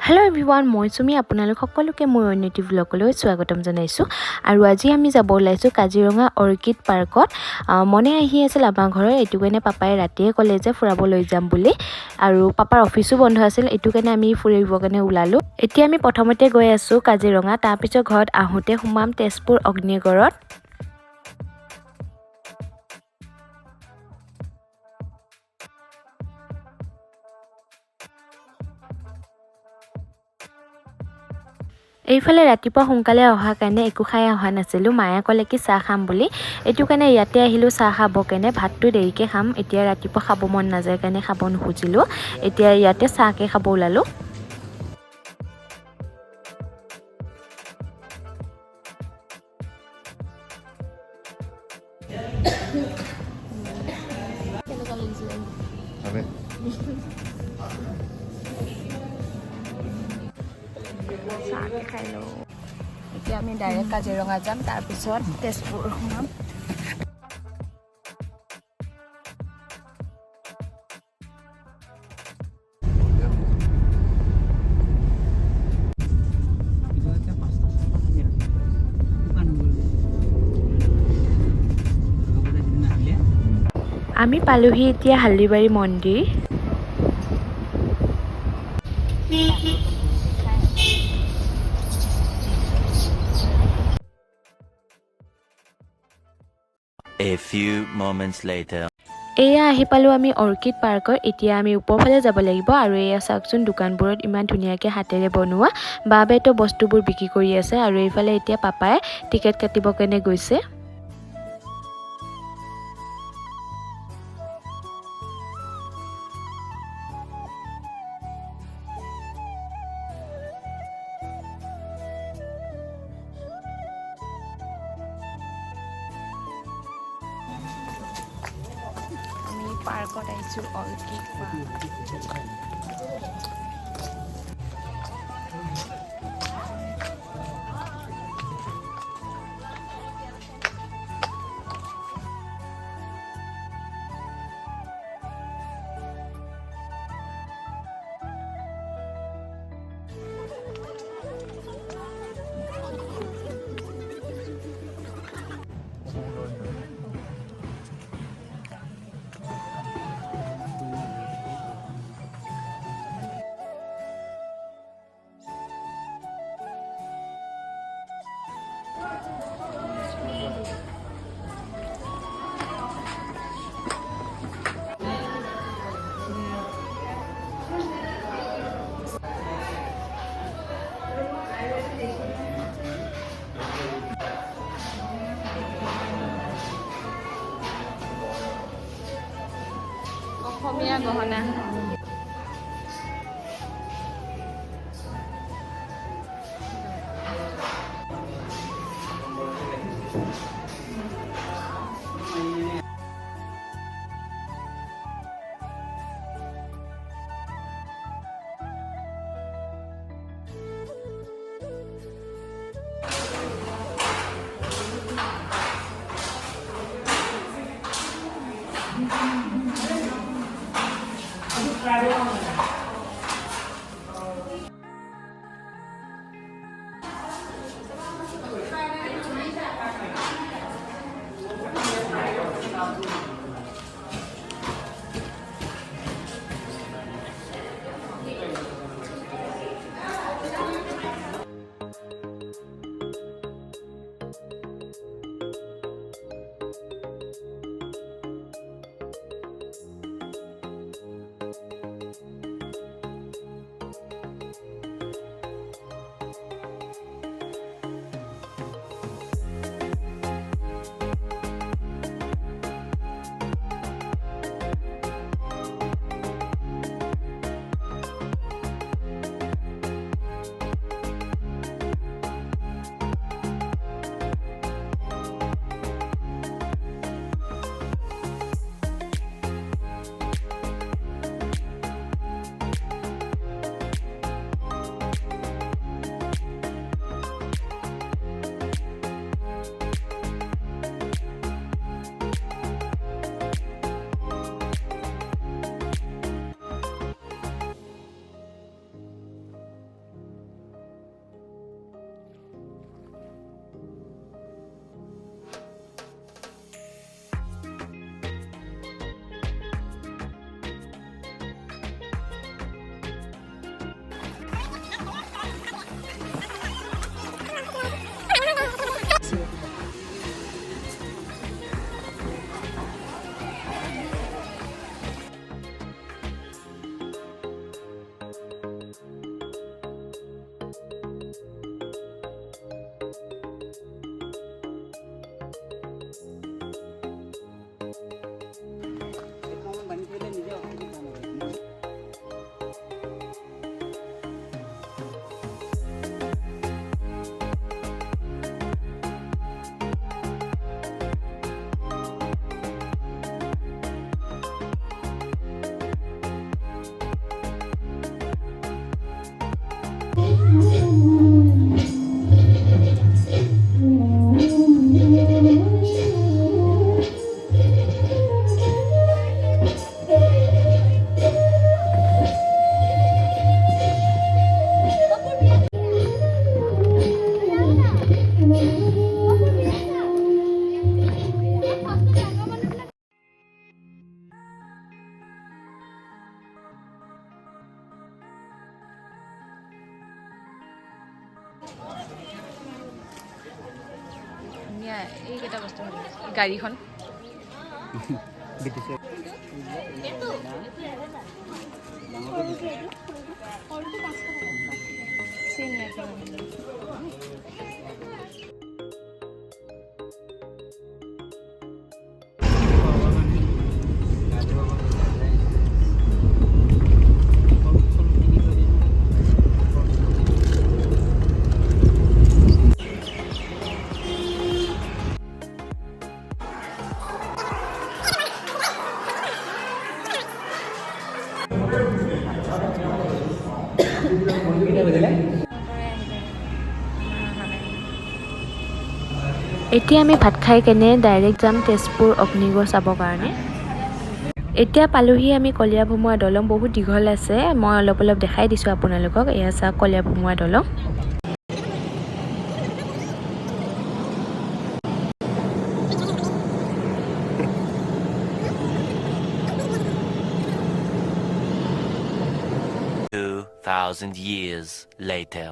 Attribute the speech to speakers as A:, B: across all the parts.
A: Hello everyone, মই সুমি আপোনালোক সকলোকে মোৰ অন্যটি ব্লগলৈ স্বাগতম জনাইছো আৰু আজি আমি যাব ওলাইছো কাজিৰঙা অৰ্কিড পাৰ্কত মনে আহি আছিল আমাৰ ঘৰৰ এটু কাৰণে পাপাই ৰাতিয়ে ক'লে যে ফুৰাব লৈ যাম বুলি আৰু পাপাৰ অফিসো বন্ধ আছিল এটু কাৰণে আমি ফুৰিব কাৰণে ওলালো এতিয়া আমি প্ৰথমতে গৈ আছো কাজিৰঙা তাৰ পিছত ঘৰত আহোতে হুমাম তেজপুৰ অগ্নিগড়ত এইফালে ৰাতিপুৱা সোনকালে অহা কাৰণে একো খাই অহা নাছিলো মায়া ক'লে কি চাহ খাম বুলি এটু কাৰণে ইয়াতে আহিলো চাহ খাব কাৰণে ভাতটো দেৰিকে খাম এতিয়া ৰাতিপুৱা খাব মন নাযায় কাৰণে খাব নুখুজিলো এতিয়া ইয়াতে চাহকে খাব ওলালো চাহকে খাই লওঁ এতিয়া আমি ডাইৰেক্ট কাজিৰঙা যাম তাৰ পিছত তেজপুৰ সোমাম আমি পালোহি এতিয়া হালদিবাৰী মন্দিৰ
B: A few moments later.
A: এয়া আহি পালো আমি অৰ্কিড পাৰ্কৰ এতিয়া আমি ওপৰফালে যাব লাগিব আৰু এয়া চাওকচোন দোকানবোৰত ইমান ধুনীয়াকৈ হাতেৰে বনোৱা বাবেতো বস্তুবোৰ বিক্ৰী কৰি আছে আৰু এইফালে এতিয়া পাপাই টিকেট কাটিব কাৰণে গৈছে পাৰ্কত আহিছো অৰ্কিড অসমীয়া গহনা ধুনীয়া এইকেইটা বস্তু ভাল লাগিছে গাড়ীখন এতিয়া আমি ভাত খাই কেনে ডাইৰেক্ট যাম তেজপুৰ অগ্নিগড় চাবৰ কাৰণে এতিয়া পালোহি আমি কলীয়া ভোমোৰা দলং বহুত দীঘল আছে মই অলপ দেখাই দিছোঁ আপোনালোকক এয়া চাওক কলীয়া ভোমোৰা দলং
B: 2,000 years later.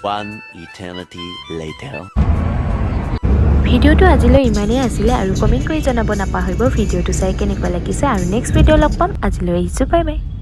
B: One eternity later.
A: ভিডিওটো আজিলৈ ইমানেই আছিলে আৰু কমেন্ট কৰি জনাব নাপাহৰিব ভিডিওটো চাই কেনেকুৱা লাগিছে আৰু নেক্সট ভিডিও লগ পাম আজিলৈ আহিছোঁ বাই বাই